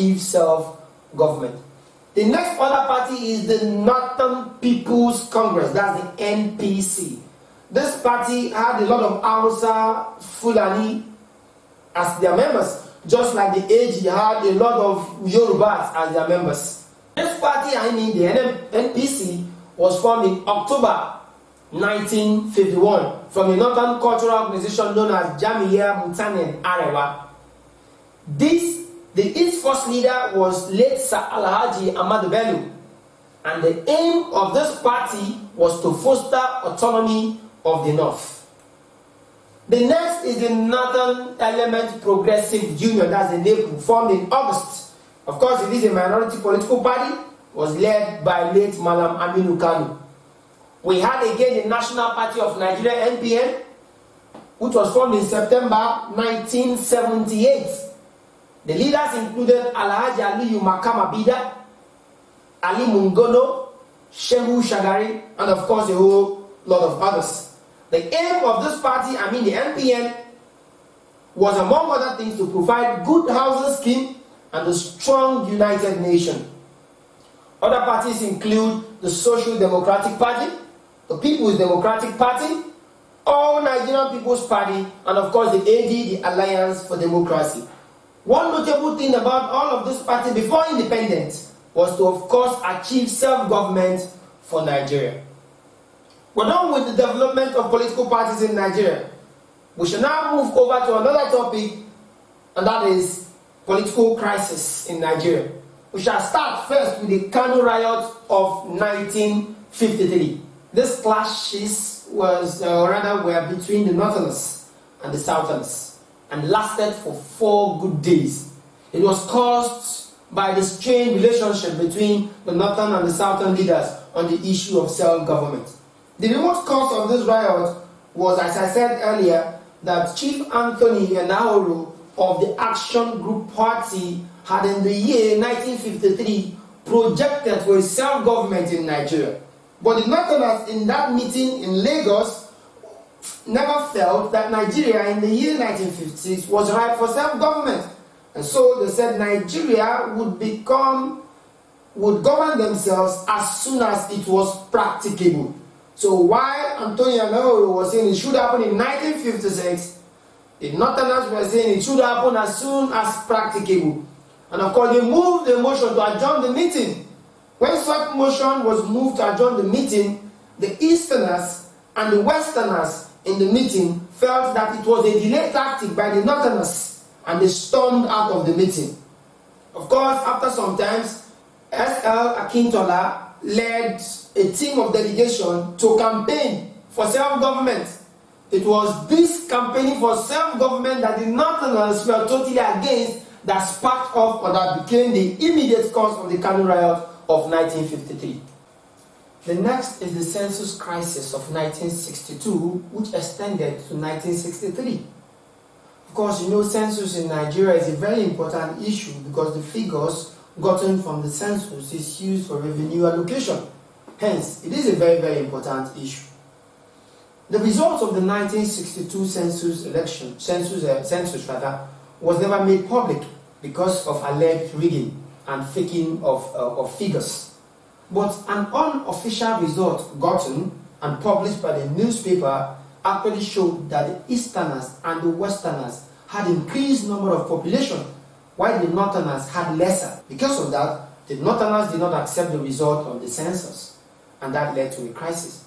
achieve self-government. The next other party is the Northern People's Congress, that's the NPC. This party had a lot of Hausa, Fulani as their members, just like the AG had a lot of Yorubas as their members. This party, I mean the NPC, was formed in October 1951 from a Northern cultural organization known as Jamiya Mutanen Arewa. Its first leader was late Sir Alhaji Ahmadu Bello, and the aim of this party was to foster autonomy of the North. The next is the Northern Element Progressive Union, that's the NECO, formed in August. Of course, it is a minority political party, was led by late Malam Aminu Kanu. We had again the National Party of Nigeria, NPN, which was formed in September 1978. The leaders included Alhaji Aliyu Makama Bida, Ali Mungono, Shehu Shagari, and of course a whole lot of others. The aim of this party, the NPN, was among other things to provide good housing scheme and a strong united nation. Other parties include the Social Democratic Party, the People's Democratic Party, All Nigerian People's Party, and of course the AD, the Alliance for Democracy. One notable thing about all of this party before independence was to, of course, achieve self-government for Nigeria. We're done with the development of political parties in Nigeria. We should now move over to another topic, and that is political crisis in Nigeria. We shall start first with the Kano riot of 1953. These clashes were between the Northerners and the Southerners, and lasted for 4 good days. It was caused by the strained relationship between the Northern and the Southern leaders on the issue of self-government. The remote cause of this riot was, as I said earlier, that Chief Anthony Enahoro of the Action Group Party had in the year 1953 projected for a self-government in Nigeria. But the Northerners in that meeting in Lagos never felt that Nigeria in the year 1956 was ripe for self-government. And so they said Nigeria would govern themselves as soon as it was practicable. So while Antonio Enahoro was saying it should happen in 1956, the Northerners were saying it should happen as soon as practicable. And of course they moved the motion to adjourn the meeting. When such motion was moved to adjourn the meeting, the Easterners and the Westerners in the meeting felt that it was a delay tactic by the Northerners, and they stormed out of the meeting. Of course, after some time, S.L. Akintola led a team of delegation to campaign for self-government. It was this campaigning for self-government that the Northerners were totally against that sparked off, or that became the immediate cause of the Kano riot of 1953. The next is the census crisis of 1962, which extended to 1963. Of course, you know, census in Nigeria is a very important issue because the figures gotten from the census is used for revenue allocation. Hence, it is a very, very important issue. The results of the 1962 census was never made public because of alleged rigging and faking of figures. But an unofficial result gotten and published by the newspaper actually showed that the Easterners and the Westerners had increased number of population, while the Northerners had lesser. Because of that, the Northerners did not accept the result of the census, and that led to a crisis.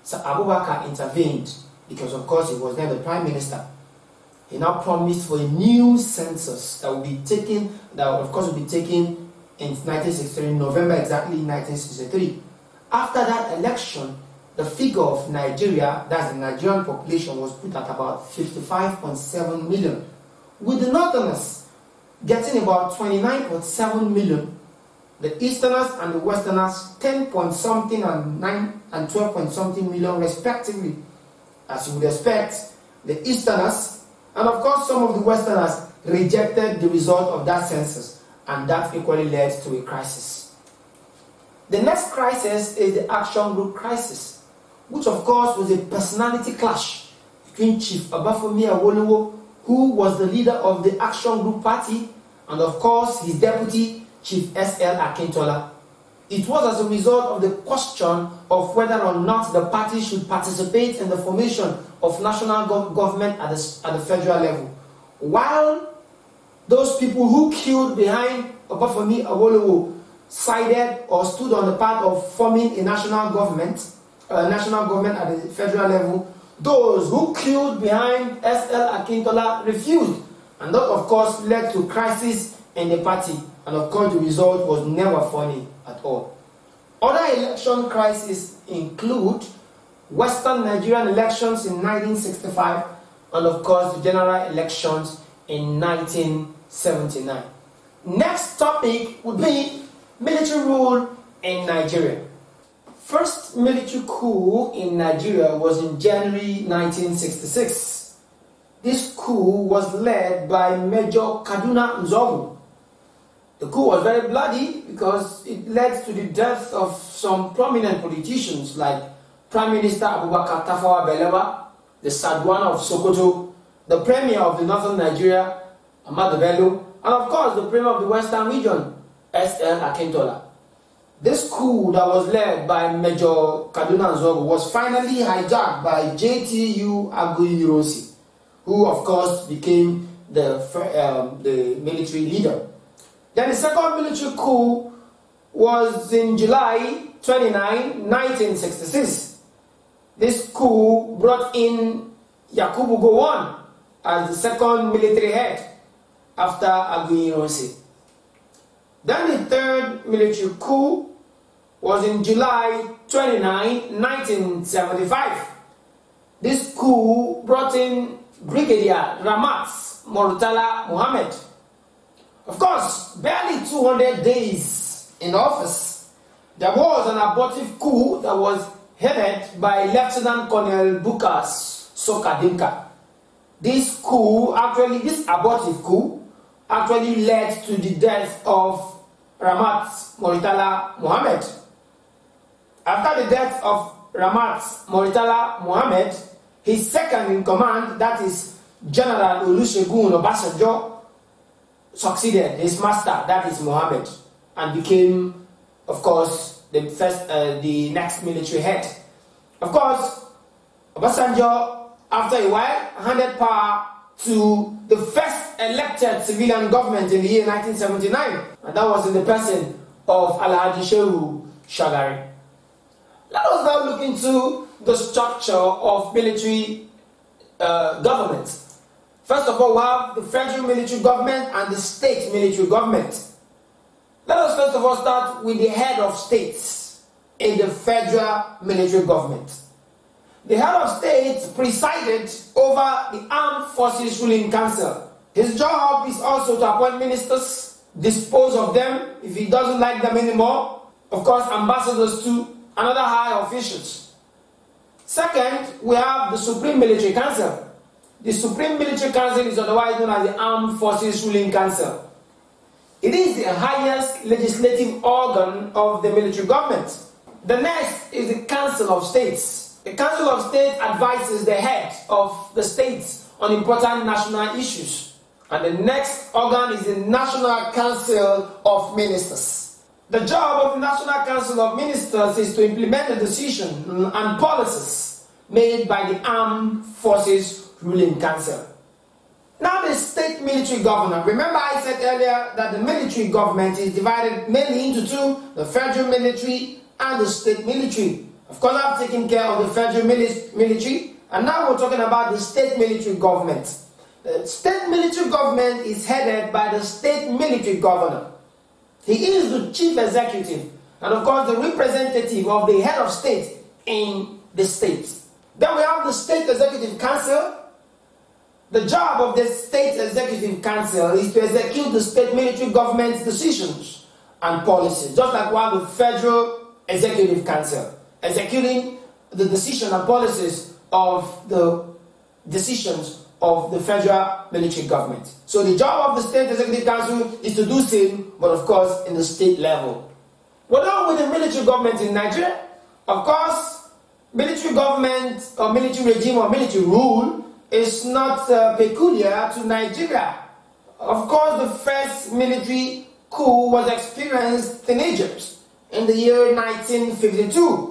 So Abubakar intervened because, of course, he was then the Prime Minister. He now promised for a new census that will be taken, in 1963, November exactly 1963. After that election, the figure of Nigeria, that's the Nigerian population, was put at about 55.7 million, with the Northerners getting about 29.7 million, the Easterners and the Westerners 10-point-something and 9 and 12-point-something million respectively. As you would expect, the Easterners and of course some of the Westerners rejected the result of that census, and that equally led to a crisis. The next crisis is the Action Group crisis, which of course was a personality clash between Chief Obafemi Awolowo, who was the leader of the Action Group Party, and of course his deputy, Chief S.L. Akintola. It was as a result of the question of whether or not the party should participate in the formation of national government at the federal level. While those people who queued behind Obafemi Awolowo sided or stood on the path of forming a national government at the federal level, those who queued behind S.L. Akintola refused, and that of course led to crisis in the party, and of course the result was never funny at all. Other election crises include Western Nigerian elections in 1965 and of course the general elections in 1979. Next topic would be military rule in Nigeria. First military coup in Nigeria was in January 1966. This coup was led by Major Kaduna Nzogu. The coup was very bloody because it led to the death of some prominent politicians like Prime Minister Abubakar Tafawa Balewa, the Sadwana of Sokoto, the Premier of the Northern Nigeria, Ahmadu Bello, and of course the Premier of the Western Region, S.L. Akintola. This coup that was led by Major Kaduna Nzogu was finally hijacked by JTU Aguiyi-Ironsi, who of course became the military leader. Then the second military coup was in July 29, 1966. This coup brought in Yakubu Gowon as the second military head after Aguiyi-Ironsi. Then the third military coup was in July 29, 1975. This coup brought in Brigadier Ramat Murtala Mohammed. Of course, barely 200 days in office, there was an abortive coup that was headed by Lieutenant Colonel Bukas Sokadinka. This abortive coup actually led to the death of Ramat Murtala Mohammed. After the death of Ramat Murtala Mohammed, his second in command, that is General Olusegun Obasanjo, succeeded his master, that is Mohammed, and became, of course, the next military head. Of course, Obasanjo, after a while, handed power to the first elected civilian government in the year 1979, and that was in the person of Alhaji Shehu Shagari. Let us now look into the structure of military government. First of all, we have the federal military government and the state military government. Let us first of all start with the head of states in the federal military government. The head of state presided over the Armed Forces Ruling Council. His job is also to appoint ministers, dispose of them if he doesn't like them anymore, of course ambassadors too, and other high officials. Second, we have the Supreme Military Council. The Supreme Military Council is otherwise known as the Armed Forces Ruling Council. It is the highest legislative organ of the military government. The next is the Council of States. The Council of State advises the head of the states on important national issues. And the next organ is the National Council of Ministers. The job of the National Council of Ministers is to implement the decisions and policies made by the Armed Forces Ruling Council. Now the state military governor. Remember I said earlier that the military government is divided mainly into two, the federal military and the state military. Of course I've taken care of the federal military, and now we're talking about the state military government. The state military government is headed by the state military governor. He is the chief executive and of course the representative of the head of state in the state. Then we have the state executive council. The job of the state executive council is to execute the state military government's decisions and policies, just like we have the federal executive council, executing the decision and policies of the decisions of the federal military government. So the job of the state executive council is to do same, but of course in the state level. We're done with the military government in Nigeria. Of course, military government or military regime or military rule is not peculiar to Nigeria. Of course, the first military coup was experienced in Egypt in the year 1952.